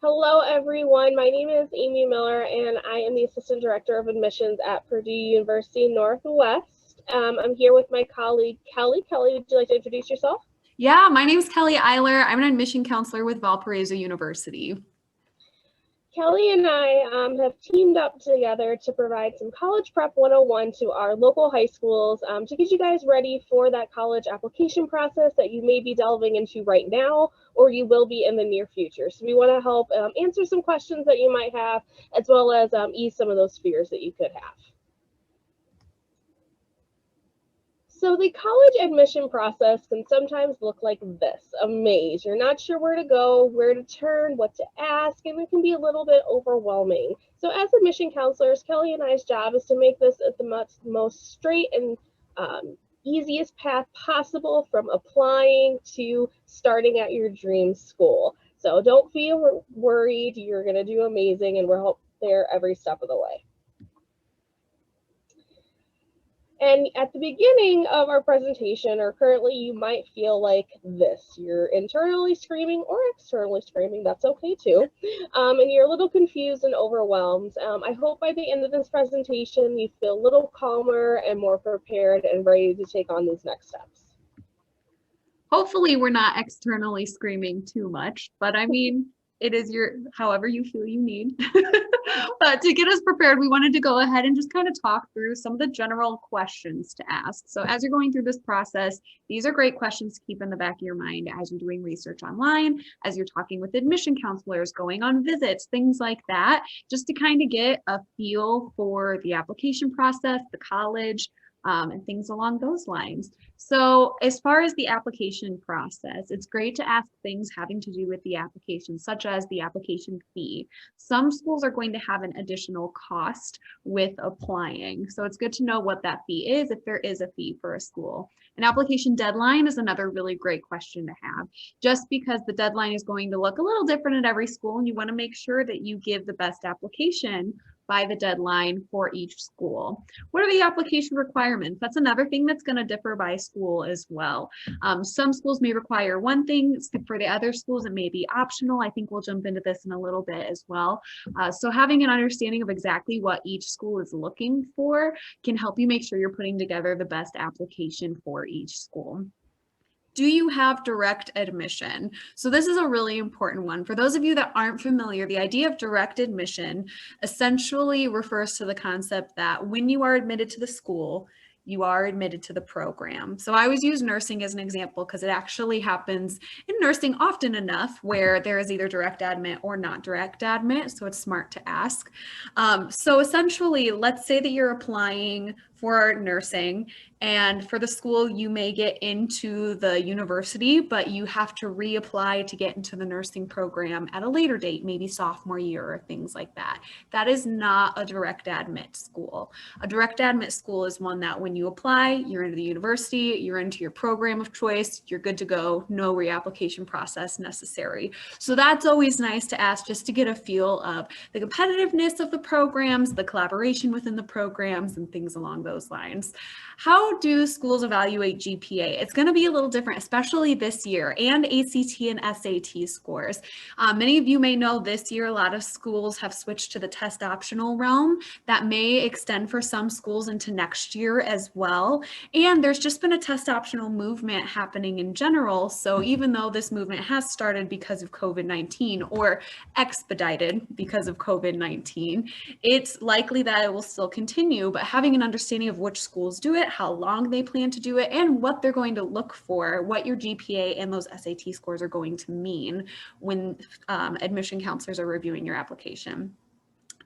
Hello, everyone. My name is Amy Miller, and I am the Assistant Director of Admissions at Purdue University Northwest. I'm here with my colleague, Kelly. Kelly, would you like to introduce yourself? Yeah, my name is Kelly Eiler. I'm an admission counselor with Valparaiso University. Kelly and I have teamed up together to provide some College Prep 101 to our local high schools to get you guys ready for that college application process that you may be delving into right now or you will be in the near future. So we want to help answer some questions that you might have as well as ease some of those fears that you could have. So the college admission process can sometimes look like this, a maze. You're not sure where to go, where to turn, what to ask, and it can be a little bit overwhelming. So as admission counselors, Kelly and I's job is to make this the most straight and easiest path possible from applying to starting at your dream school. So don't feel worried, you're gonna do amazing and we're there every step of the way. And at the beginning of our presentation, or currently, you might feel like this. You're internally screaming or externally screaming, that's okay too. And you're a little confused and overwhelmed. I hope by the end of this presentation, you feel a little calmer and more prepared and ready to take on these next steps. Hopefully we're not externally screaming too much, but I mean, it is however you feel you need. But to get us prepared, we wanted to go ahead and just kind of talk through some of the general questions to ask. So as you're going through this process, these are great questions to keep in the back of your mind as you're doing research online, as you're talking with admission counselors, going on visits, things like that, just to kind of get a feel for the application process, the college, and things along those lines. So as far as the application process, it's great to ask things having to do with the application, such as the application fee. Some schools are going to have an additional cost with applying. So it's good to know what that fee is, if there is a fee for a school. An application deadline is another really great question to have, just because the deadline is going to look a little different at every school, and you want to make sure that you give the best application by the deadline for each school. What are the application requirements? That's another thing that's going to differ by school as well. Some schools may require one thing. For the other schools, it may be optional. I think we'll jump into this in a little bit as well. So having an understanding of exactly what each school is looking for can help you make sure you're putting together the best application for each school. Do you have direct admission? So this is a really important one. For those of you that aren't familiar, the idea of direct admission essentially refers to the concept that when you are admitted to the school, you are admitted to the program. So I always use nursing as an example because it actually happens in nursing often enough where there is either direct admit or not direct admit. So it's smart to ask. So essentially, let's say that you're applying for nursing, and for the school, you may get into the university, but you have to reapply to get into the nursing program at a later date, maybe sophomore year or things like that. That is not a direct admit school. A direct admit school is one that when you apply, you're into the university, you're into your program of choice, you're good to go, no reapplication process necessary. So that's always nice to ask just to get a feel of the competitiveness of the programs, the collaboration within the programs, and things along those lines. How do schools evaluate GPA? It's going to be a little different, especially this year, and ACT and SAT scores. Many of you may know this year, a lot of schools have switched to the test optional realm. That may extend for some schools into next year as well. And there's just been a test optional movement happening in general. So even though this movement has started because of COVID-19 or expedited because of COVID-19, it's likely that it will still continue, but having an understanding of which schools do it, how long they plan to do it, and what they're going to look for, what your GPA and those SAT scores are going to mean when admission counselors are reviewing your application.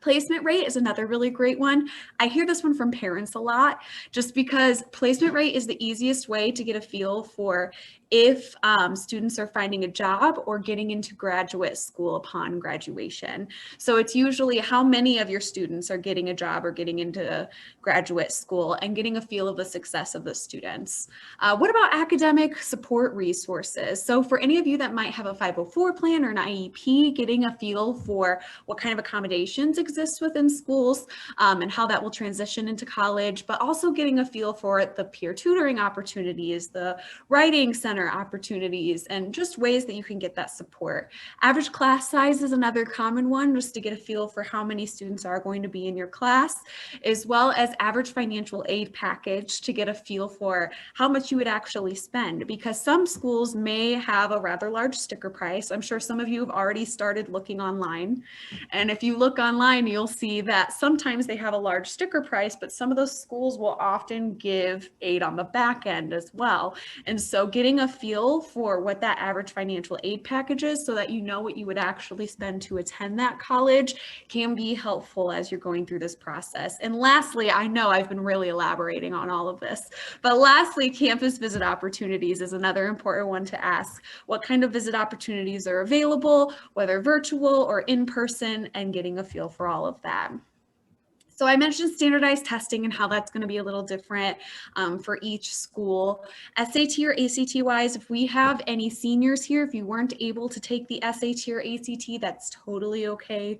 Placement rate is another really great one. I hear this one from parents a lot, just because placement rate is the easiest way to get a feel for if students are finding a job or getting into graduate school upon graduation. So it's usually how many of your students are getting a job or getting into graduate school and getting a feel of the success of the students. What about academic support resources? So for any of you that might have a 504 plan or an IEP, getting a feel for what kind of accommodations exist exists within schools and how that will transition into college, but also getting a feel for the peer tutoring opportunities, the writing center opportunities, and just ways that you can get that support. Average class size is another common one, just to get a feel for how many students are going to be in your class, as well as average financial aid package to get a feel for how much you would actually spend, because some schools may have a rather large sticker price. I'm sure some of you have already started looking online. And if you look online, you'll see that sometimes they have a large sticker price, but some of those schools will often give aid on the back end as well. And so getting a feel for what that average financial aid package is so that you know what you would actually spend to attend that college can be helpful as you're going through this process. And lastly, I know I've been really elaborating on all of this, but lastly, campus visit opportunities is another important one to ask. What kind of visit opportunities are available, whether virtual or in person, and getting a feel for all of that. So I mentioned standardized testing and how that's going to be a little different for each school. SAT or ACT wise, if we have any seniors here, if you weren't able to take the SAT or ACT, that's totally okay.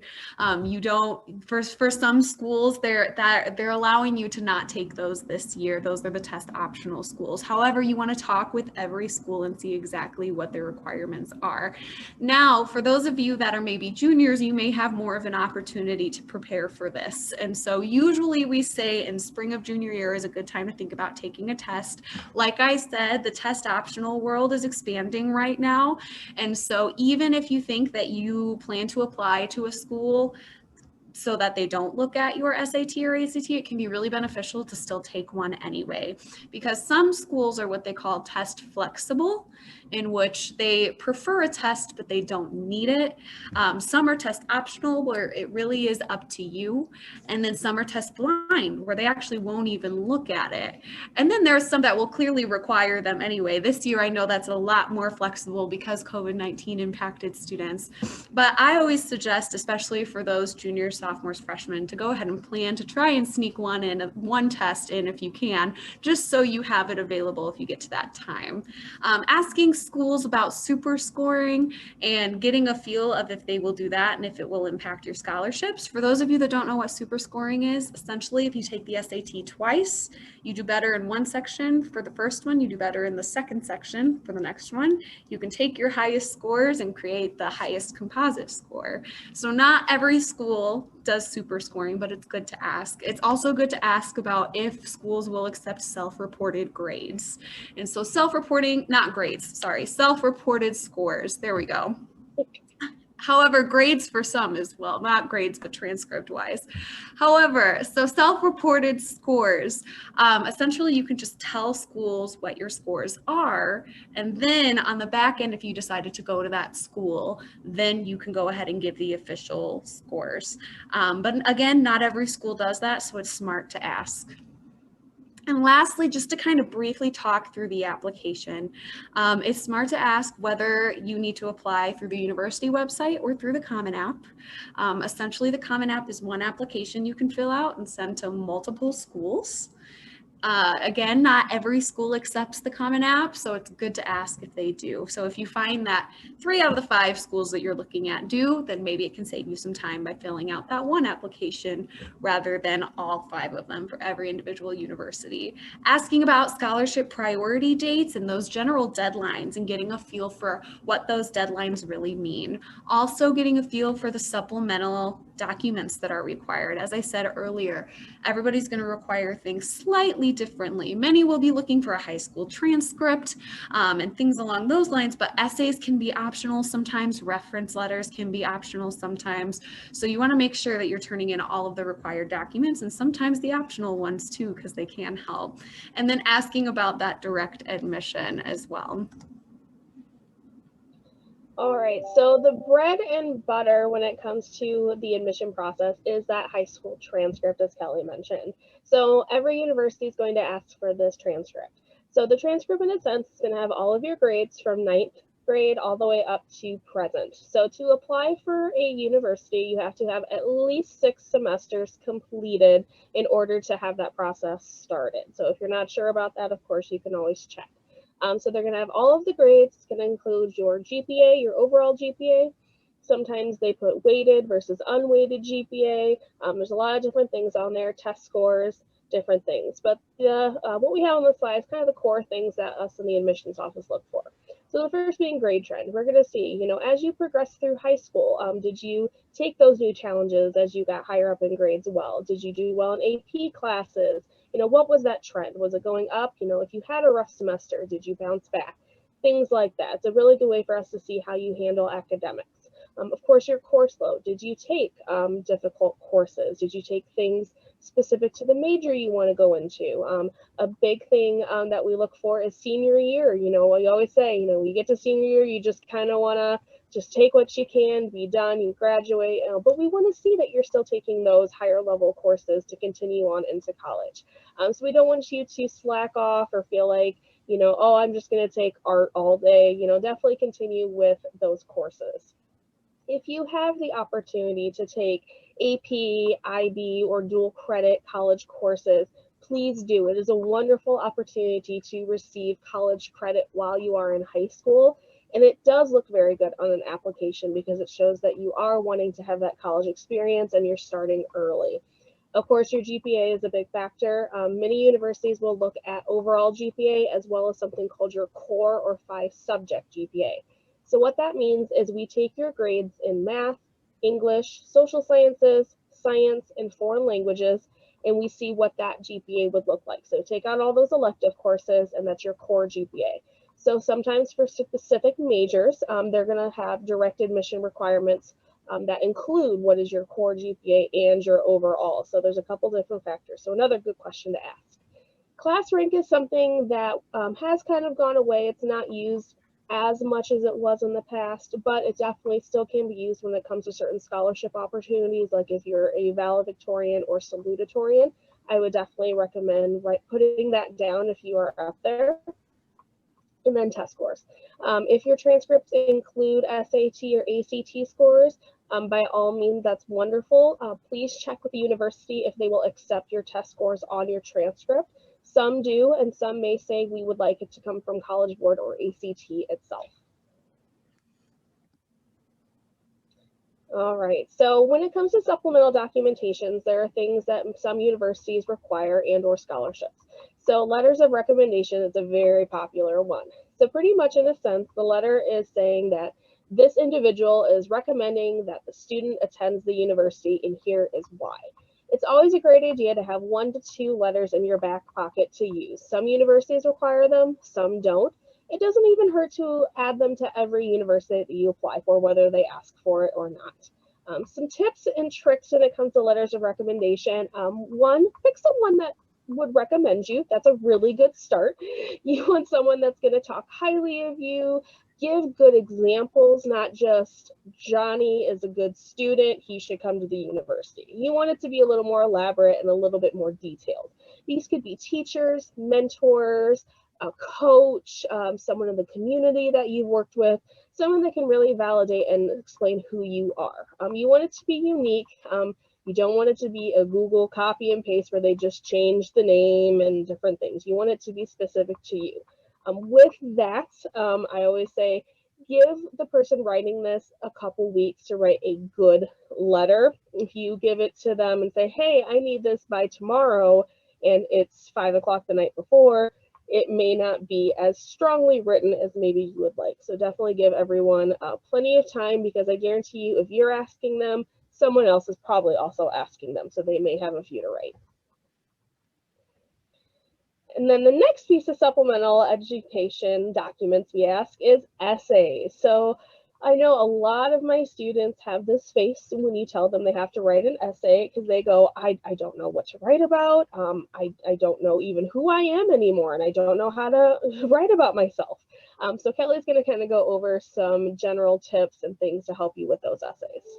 You don't, for some schools, they're allowing you to not take those this year. Those are the test optional schools. However, you want to talk with every school and see exactly what their requirements are. Now, for those of you that are maybe juniors, you may have more of an opportunity to prepare for this. And so usually we say in spring of junior year is a good time to think about taking a test. Like I said, the test optional world is expanding right now. And so even if you think that you plan to apply to a school so that they don't look at your SAT or ACT, it can be really beneficial to still take one anyway, because some schools are what they call test flexible, in which they prefer a test, but they don't need it. Some are test optional, where it really is up to you. And then some are test blind, where they actually won't even look at it. And then there's some that will clearly require them anyway. This year, I know that's a lot more flexible because COVID-19 impacted students. But I always suggest, especially for those juniors, sophomores, freshmen, to go ahead and plan to try and sneak one test in if you can, just so you have it available if you get to that time. Asking schools about super scoring and getting a feel of if they will do that and if it will impact your scholarships. For those of you that don't know what super scoring is, essentially if you take the SAT twice, you do better in one section for the first one, you do better in the second section for the next one. You can take your highest scores and create the highest composite score. So not every school does super scoring, but it's good to ask. It's also good to ask about if schools will accept self-reported grades. And so self-reporting, not grades, sorry, self-reported scores. There we go. However, grades for some as well, not grades, but transcript wise. However, so self-reported scores, essentially you can just tell schools what your scores are. And then on the back end, if you decided to go to that school, then you can go ahead and give the official scores. But again, not every school does that, so it's smart to ask. And lastly, just to kind of briefly talk through the application, it's smart to ask whether you need to apply through the university website or through the Common App. Essentially, the Common App is one application you can fill out and send to multiple schools. Again, not every school accepts the Common App, so it's good to ask if they do. So if you find that 3 out of the 5 schools that you're looking at do, then maybe it can save you some time by filling out that one application rather than all 5 of them for every individual university. Asking about scholarship priority dates and those general deadlines and getting a feel for what those deadlines really mean. Also getting a feel for the supplemental documents that are required. As I said earlier, everybody's going to require things slightly differently. Many will be looking for a high school transcript and things along those lines, but essays can be optional sometimes, reference letters can be optional sometimes. So you want to make sure that you're turning in all of the required documents and sometimes the optional ones too, because they can help. And then asking about that direct admission as well. All right, so the bread and butter when it comes to the admission process is that high school transcript, as Kelly mentioned. So every university is going to ask for this transcript. So the transcript, in a sense, is going to have all of your grades from 9th grade all the way up to present. So to apply for a university, you have to have at least 6 semesters completed in order to have that process started. So if you're not sure about that, of course, you can always check. So they're going to have all of the grades. It's going to include your GPA, your overall GPA, Sometimes they put weighted versus unweighted GPA. There's a lot of different things on there, test scores, different things. But what we have on the slide is kind of the core things that us in the admissions office look for. So the first being grade trend. We're going to see, as you progress through high school, did you take those new challenges as you got higher up in grades well? Did you do well in AP classes? What was that trend? Was it going up? If you had a rough semester, did you bounce back? Things like that. It's a really good way for us to see how you handle academics. Of course, your course load. Did you take difficult courses? Did you take things specific to the major you want to go into? A big thing that we look for is senior year. We always say, you get to senior year, you just kind of want to just take what you can, be done, you graduate. But we want to see that you're still taking those higher level courses to continue on into college. So we don't want you to slack off or feel like, oh, I'm just going to take art all day. Definitely continue with those courses. If you have the opportunity to take AP, IB, or dual credit college courses, please do. It is a wonderful opportunity to receive college credit while you are in high school. And it does look very good on an application because it shows that you are wanting to have that college experience and you're starting early. Of course, your GPA is a big factor. Many universities will look at overall GPA as well as something called your core or 5-subject GPA. So what that means is we take your grades in math, English, social sciences, science, and foreign languages, and we see what that GPA would look like. So take out all those elective courses, and that's your core GPA. So sometimes for specific majors, they're going to have direct admission requirements that include what is your core GPA and your overall. So there's a couple different factors. So another good question to ask. Class rank is something that has kind of gone away. It's not used as much as it was in the past, but it definitely still can be used when it comes to certain scholarship opportunities, like if you're a valedictorian or salutatorian. I would definitely recommend putting that down if you are up there. And then test scores. If your transcripts include SAT or ACT scores, by all means, that's wonderful. Please check with the university if they will accept your test scores on your transcript. Some do, and some may say we would like it to come from College Board or ACT itself. All right, so when it comes to supplemental documentations, there are things that some universities require and or scholarships. So letters of recommendation is a very popular one. So pretty much in a sense, the letter is saying that this individual is recommending that the student attends the university, and here is why. It's always a great idea to have 1 to 2 letters in your back pocket to use. Some universities require them, some don't. It doesn't even hurt to add them to every university that you apply for, whether they ask for it or not. Some tips and tricks when it comes to letters of recommendation. One, pick someone that would recommend you. That's a really good start. You want someone that's going to talk highly of you, give good examples, not just Johnny is a good student, he should come to the university. You want it to be a little more elaborate and a little bit more detailed. These could be teachers, mentors, a coach, someone in the community that you've worked with, someone that can really validate and explain who you are. You want it to be unique. You don't want it to be a Google copy and paste where they just change the name and different things. You want it to be specific to you. With that, I always say, give the person writing this a couple weeks to write a good letter. If you give it to them and say, hey, I need this by tomorrow, and it's 5 o'clock the night before, it may not be as strongly written as maybe you would like. So definitely give everyone plenty of time, because I guarantee you, if you're asking them, someone else is probably also asking them, so they may have a few to write. And then the next piece of supplemental education documents we ask is essays. So I know a lot of my students have this face when you tell them they have to write an essay, because they go, I don't know what to write about. I don't know even who I am anymore, and I don't know how to write about myself. So Kelly's going to kind of go over some general tips and things to help you with those essays.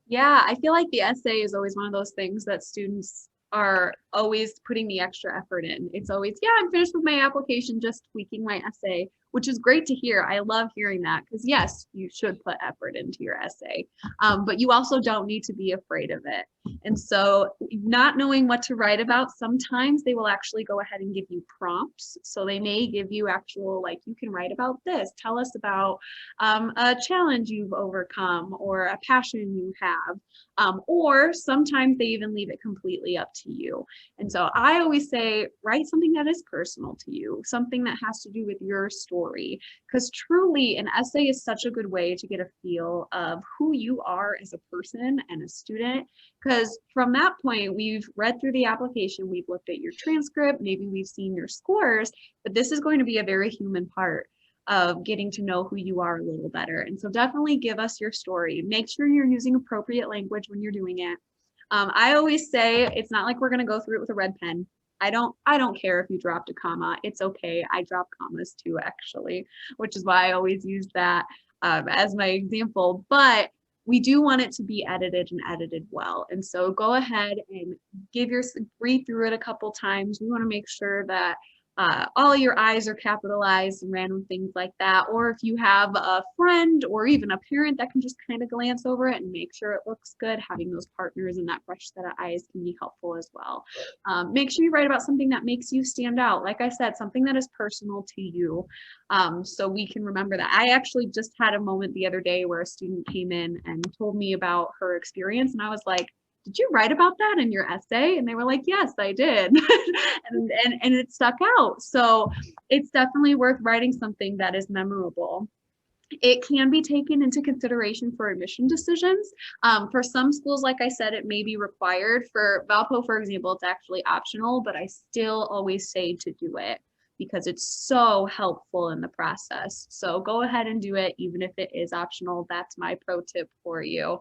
Yeah, I feel like the essay is always one of those things that students are always putting the extra effort in. It's always, yeah, I'm finished with my application, just tweaking my essay, which is great to hear. I love hearing that because yes, you should put effort into your essay, but you also don't need to be afraid of it. And so not knowing what to write about, sometimes they will actually go ahead and give you prompts. So they may give you actual, like, you can write about this. Tell us about a challenge you've overcome or a passion you have. Or sometimes they even leave it completely up to you. And so I always say, write something that is personal to you, something that has to do with your story, because truly an essay is such a good way to get a feel of who you are as a person and a student. Because from that point, we've read through the application, we've looked at your transcript, maybe we've seen your scores, but this is going to be a very human part of getting to know who you are a little better. And so definitely give us your story. Make sure you're using appropriate language when you're doing it. I always say it's not like we're going to go through it with a red pen. I don't care if you dropped a comma. It's okay. I drop commas too, actually, which is why I always use that as my example. But we do want it to be edited and edited well. And so go ahead and read through it a couple times. We want to make sure that all your I's are capitalized and random things like that. Or if you have a friend or even a parent that can just kind of glance over it and make sure it looks good, having those partners and that fresh set of eyes can be helpful as well. Make sure you write about something that makes you stand out. Like I said, something that is personal to you, so we can remember that. I actually just had a moment the other day where a student came in and told me about her experience, and I was like, did you write about that in your essay? And they were like, yes, I did. and it stuck out. So it's definitely worth writing something that is memorable. It can be taken into consideration for admission decisions. For some schools, like I said, it may be required. For Valpo, for example, it's actually optional, but I still always say to do it because it's so helpful in the process. So go ahead and do it, even if it is optional. That's my pro tip for you.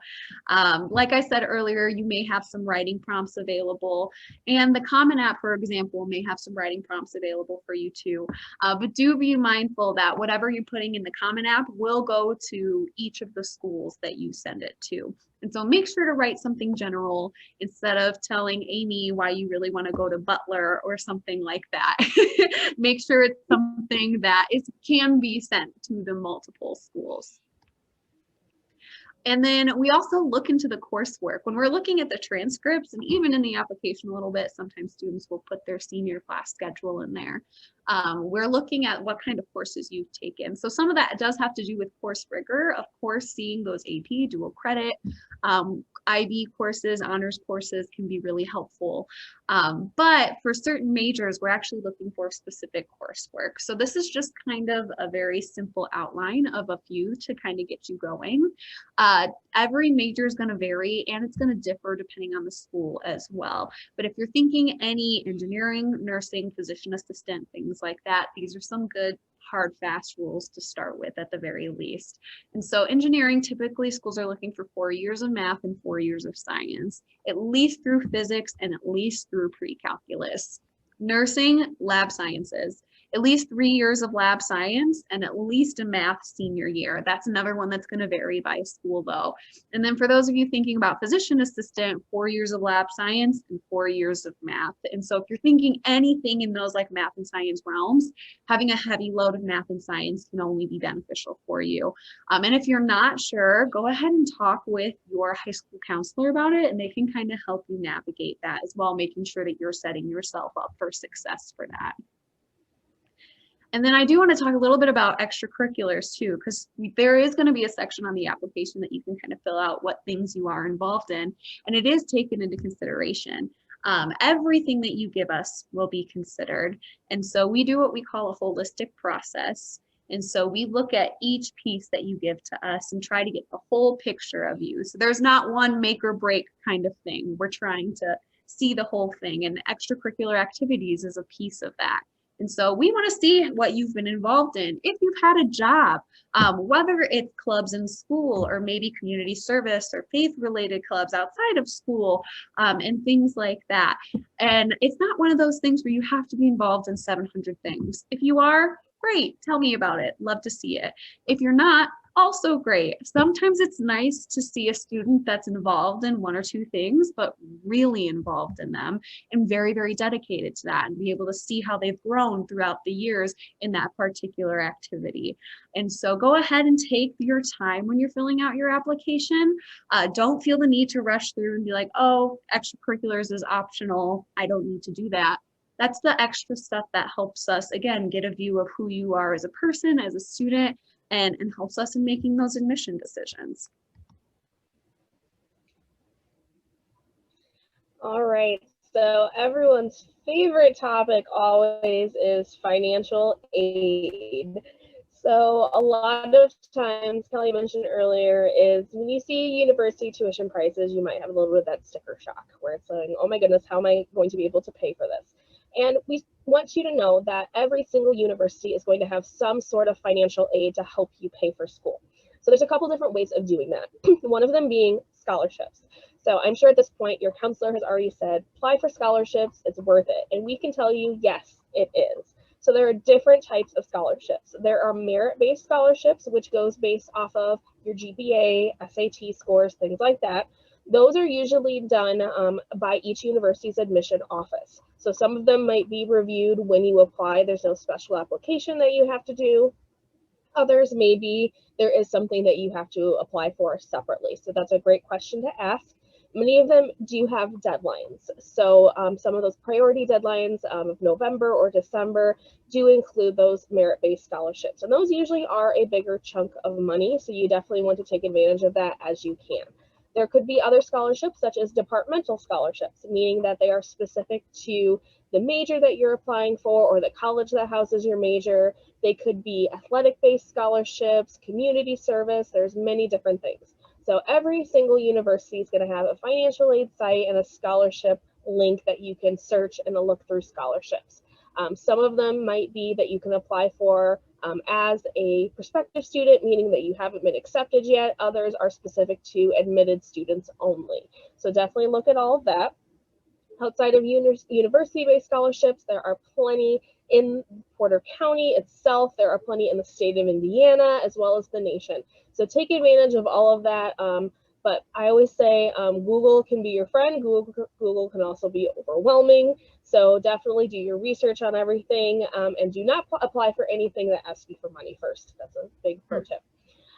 Like I said earlier, you may have some writing prompts available, and the Common App, for example, may have some writing prompts available for you too. But do be mindful that whatever you're putting in the Common App will go to each of the schools that you send it to. And so make sure to write something general instead of telling Amy why you really want to go to Butler or something like that. Make sure it's something that can be sent to the multiple schools. And then we also look into the coursework. When we're looking at the transcripts and even in the application a little bit, sometimes students will put their senior class schedule in there. We're looking at what kind of courses you've taken. So some of that does have to do with course rigor. Of course, seeing those AP, dual credit, IB courses, honors courses can be really helpful. But for certain majors, we're actually looking for specific coursework. So this is just kind of a very simple outline of a few to kind of get you going. Every major is going to vary and it's going to differ depending on the school as well. But if you're thinking any engineering, nursing, physician assistant, things like that, these are some good hard, fast rules to start with at the very least. And so engineering, typically schools are looking for 4 years of math and 4 years of science, at least through physics and at least through pre-calculus. Nursing, lab sciences, at least 3 years of lab science and at least a math senior year. That's another one that's going to vary by school though. And then for those of you thinking about physician assistant, 4 years of lab science and 4 years of math. And so if you're thinking anything in those like math and science realms, having a heavy load of math and science can only be beneficial for you. And if you're not sure, go ahead and talk with your high school counselor about it, and they can kind of help you navigate that as well, making sure that you're setting yourself up for success for that. And then I do want to talk a little bit about extracurriculars too, because there is going to be a section on the application that you can kind of fill out what things you are involved in, and it is taken into consideration. Everything that you give us will be considered. And so we do what we call a holistic process. And so we look at each piece that you give to us and try to get the whole picture of you. So there's not one make or break kind of thing. We're trying to see the whole thing, and extracurricular activities is a piece of that. And so we want to see what you've been involved in. If you've had a job, whether it's clubs in school or maybe community service or faith-related clubs outside of school, and things like that. And it's not one of those things where you have to be involved in 700 things. If you are, great, tell me about it. Love to see it. If you're not, also great. Sometimes it's nice to see a student that's involved in one or two things, but really involved in them and very, very dedicated to that, and be able to see how they've grown throughout the years in that particular activity. And so go ahead and take your time when you're filling out your application. Don't feel the need to rush through and be like, oh, extracurriculars is optional, I don't need to do that. That's the extra stuff that helps us, again, get a view of who you are as a person, as a student, and helps us in making those admission decisions. All right, so everyone's favorite topic always is financial aid. So a lot of times, Kelly mentioned earlier, is when you see university tuition prices, you might have a little bit of that sticker shock where it's like, oh my goodness, how am I going to be able to pay for this? And we want you to know that every single university is going to have some sort of financial aid to help you pay for school. So there's a couple different ways of doing that. One of them being scholarships. So I'm sure at this point your counselor has already said, apply for scholarships, it's worth it. And we can tell you, yes, it is. So there are different types of scholarships. There are merit-based scholarships, which goes based off of your GPA, SAT scores, things like that. Those are usually done by each university's admission office. So some of them might be reviewed when you apply. There's no special application that you have to do. Others, maybe there is something that you have to apply for separately. So that's a great question to ask. Many of them do have deadlines. So some of those priority deadlines of November or December do include those merit-based scholarships. And those usually are a bigger chunk of money. So you definitely want to take advantage of that as you can. There could be other scholarships, such as departmental scholarships, meaning that they are specific to the major that you're applying for or the college that houses your major. They could be athletic-based scholarships, community service. There's many different things. So every single university is going to have a financial aid site and a scholarship link that you can search and look through scholarships. Some of them might be that you can apply for as a prospective student, meaning that you haven't been accepted yet. Others are specific to admitted students only. So definitely look at all of that. Outside of university-based scholarships, there are plenty in Porter County itself. There are plenty in the state of Indiana, as well as the nation. So take advantage of all of that. But I always say Google can be your friend. Google can also be overwhelming. So definitely do your research on everything and do not apply for anything that asks you for money first. That's a big pro tip.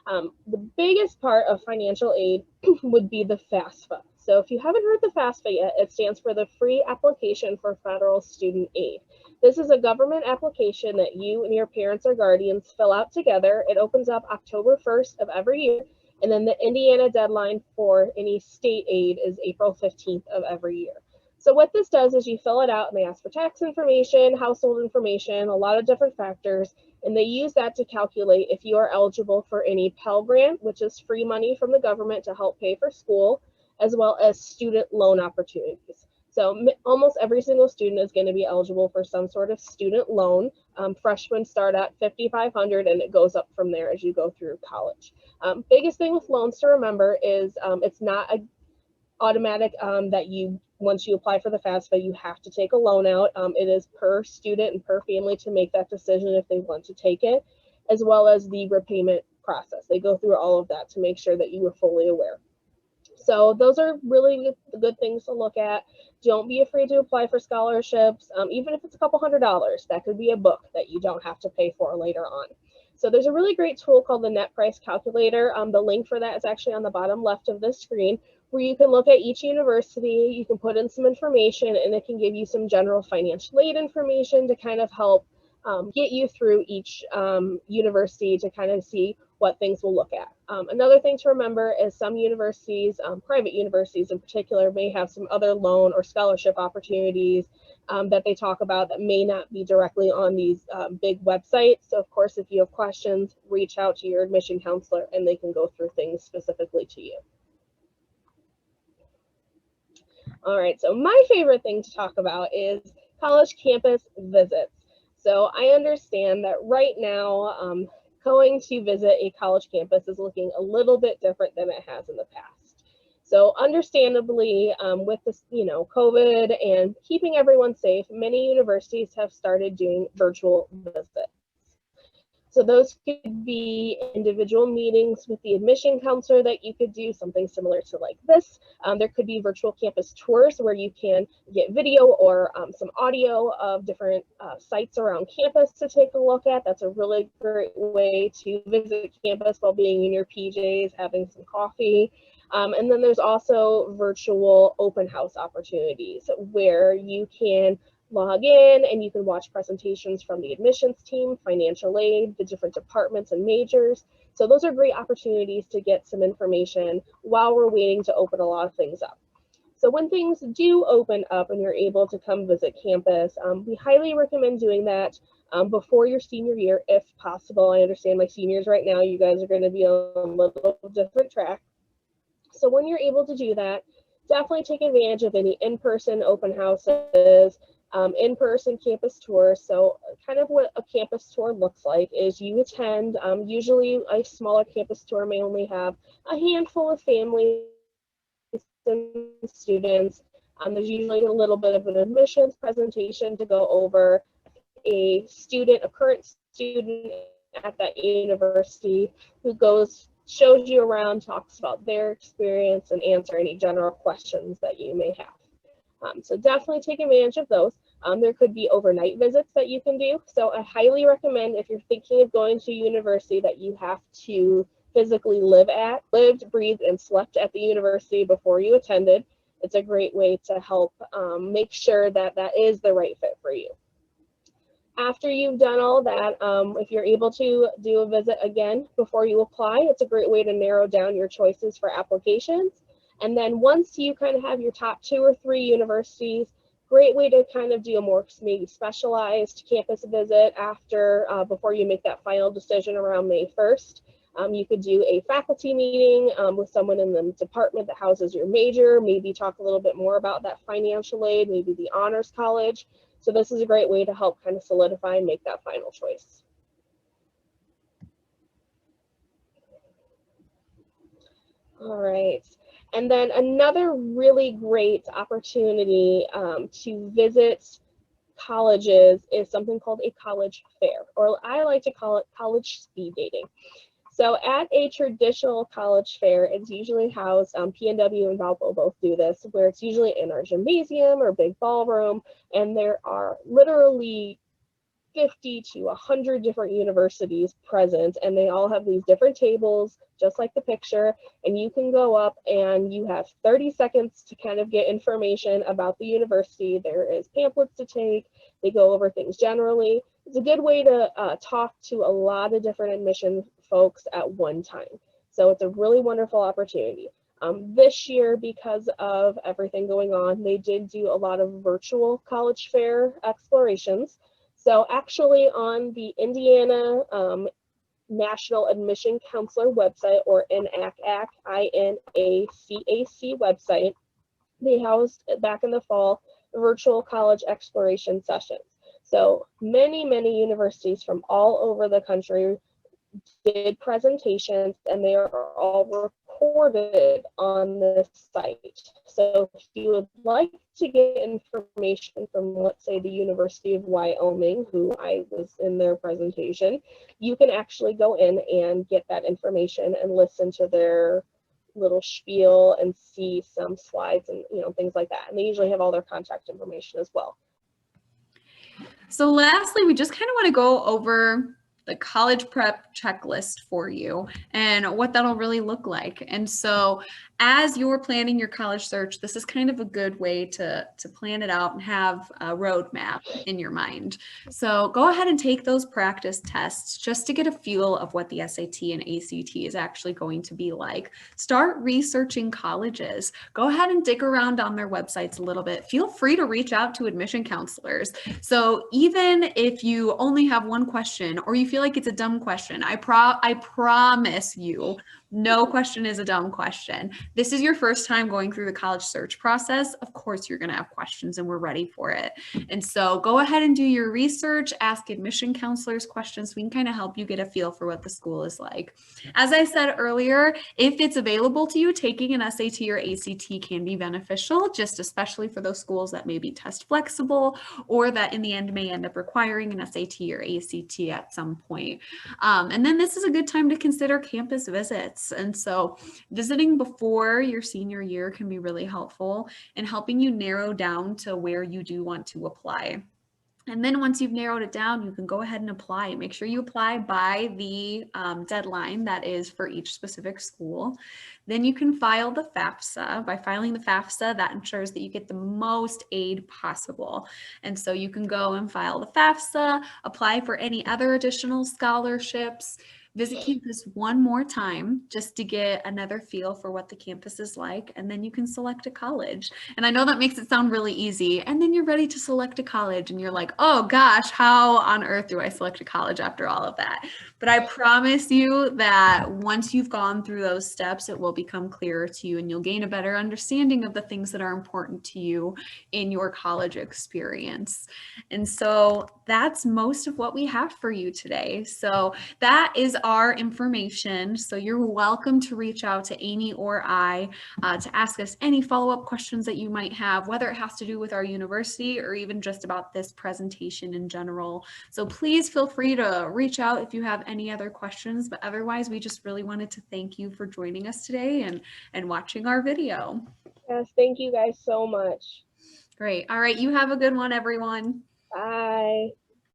The biggest part of financial aid would be the FAFSA. So if you haven't heard the FAFSA yet, it stands for the Free Application for Federal Student Aid. This is a government application that you and your parents or guardians fill out together. It opens up October 1st of every year. And then the Indiana deadline for any state aid is April 15th of every year. So what this does is you fill it out and they ask for tax information, household information, a lot of different factors, and they use that to calculate if you are eligible for any Pell Grant, which is free money from the government to help pay for school, as well as student loan opportunities. So almost every single student is going to be eligible for some sort of student loan. Freshmen start at $5,500 and it goes up from there as you go through college. Biggest thing with loans to remember is it's not a automatic that once you apply for the FAFSA, you have to take a loan out. It is per student and per family to make that decision if they want to take it, as well as the repayment process. They go through all of that to make sure that you are fully aware. So those are really good things to look at. Don't be afraid to apply for scholarships, even if it's a couple $100. That could be a book that you don't have to pay for later on. So there's a really great tool called the Net Price Calculator. The link for that is actually on the bottom left of the screen, where you can look at each university, you can put in some information, and it can give you some general financial aid information to kind of help get you through each university to kind of see what things will look at. Another thing to remember is some universities, private universities in particular, may have some other loan or scholarship opportunities that they talk about that may not be directly on these big websites. So of course, if you have questions, reach out to your admission counselor and they can go through things specifically to you. All right, so my favorite thing to talk about is college campus visits. So I understand that right now, going to visit a college campus is looking a little bit different than it has in the past. So understandably, with this, COVID and keeping everyone safe, many universities have started doing virtual visits. So those could be individual meetings with the admission counselor that you could do, something similar to like this. There could be virtual campus tours where you can get video or some audio of different sites around campus to take a look at. That's a really great way to visit campus while being in your PJs, having some coffee. And then there's also virtual open house opportunities where you can log in and you can watch presentations from the admissions team, financial aid, the different departments and majors. So those are great opportunities to get some information while we're waiting to open a lot of things up. So when things do open up and you're able to come visit campus, we highly recommend doing that before your senior year, if possible. I understand my seniors right now, you guys are going to be on a little different track. So when you're able to do that, definitely take advantage of any in-person open houses, in-person campus tours. So kind of what a campus tour looks like is you attend, usually a smaller campus tour may only have a handful of families and students. There's usually a little bit of an admissions presentation to go over a current student at that university who shows you around, talks about their experience, and answer any general questions that you may have. So definitely take advantage of those. There could be overnight visits that you can do. So I highly recommend, if you're thinking of going to university that you have to physically lived, breathed, and slept at the university before you attended, it's a great way to help make sure that that is the right fit for you. After you've done all that, if you're able to do a visit again before you apply, it's a great way to narrow down your choices for applications. And then once you kind of have your top 2 or 3 universities, great way to kind of do a more maybe specialized campus visit before you make that final decision around May 1st. You could do a faculty meeting with someone in the department that houses your major, maybe talk a little bit more about that financial aid, maybe the honors college. So this is a great way to help kind of solidify and make that final choice. All right. And then another really great opportunity to visit colleges is something called a college fair, or I like to call it college speed dating. So at a traditional college fair, it's usually housed, PNW and Valpo both do this, where it's usually in our gymnasium or big ballroom, and there are literally 50 to 100 different universities present, and they all have these different tables, just like the picture, and you can go up and you have 30 seconds to kind of get information about the university. There is pamphlets to take. They go over things generally. It's a good way to talk to a lot of different admission folks at one time. So it's a really wonderful opportunity. This year, because of everything going on, they did do a lot of virtual college fair explorations. So actually on the Indiana National Admission Counselor website, or INACAC, INACAC website, they housed back in the fall virtual college exploration sessions. So many universities from all over the country did presentations, and they are all recorded on this site. So if you would like to get information from, let's say, the University of Wyoming, who I was in their presentation, you can actually go in and get that information and listen to their little spiel and see some slides and things like that. And they usually have all their contact information as well. So lastly, we just kind of want to go over the college prep checklist for you and what that'll really look like. And so as you're planning your college search, this is kind of a good way to plan it out and have a roadmap in your mind. So go ahead and take those practice tests just to get a feel of what the SAT and ACT is actually going to be like. Start researching colleges. Go ahead and dig around on their websites a little bit. Feel free to reach out to admission counselors. So even if you only have one question or you feel like it's a dumb question, I promise you, No question is a dumb question. This is your first time going through the college search process. Of course, you're going to have questions and we're ready for it. And so go ahead and do your research, ask admission counselors questions. We can kind of help you get a feel for what the school is like. As I said earlier, if it's available to you, taking an SAT or ACT can be beneficial, just especially for those schools that may be test flexible or that in the end may end up requiring an SAT or ACT at some point. And then this is a good time to consider campus visits. And so visiting before your senior year can be really helpful in helping you narrow down to where you do want to apply. And then once you've narrowed it down, you can go ahead and apply. Make sure you apply by the deadline that is for each specific school. Then you can file the FAFSA. By filing the FAFSA, that ensures that you get the most aid possible. And so you can go and file the FAFSA, apply for any other additional scholarships, visit campus one more time just to get another feel for what the campus is like, and then you can select a college. And I know that makes it sound really easy, and then you're ready to select a college and you're like, oh gosh, how on earth do I select a college after all of that? But I promise you that once you've gone through those steps, it will become clearer to you and you'll gain a better understanding of the things that are important to you in your college experience. And so that's most of what we have for you today. So that is our information. So you're welcome to reach out to Amy or I to ask us any follow-up questions that you might have, whether it has to do with our university or even just about this presentation in general. So please feel free to reach out if you have any other questions, but otherwise we just really wanted to thank you for joining us today and watching our video. Yes, thank you guys so much. Great. All right. You have a good one, everyone. Bye.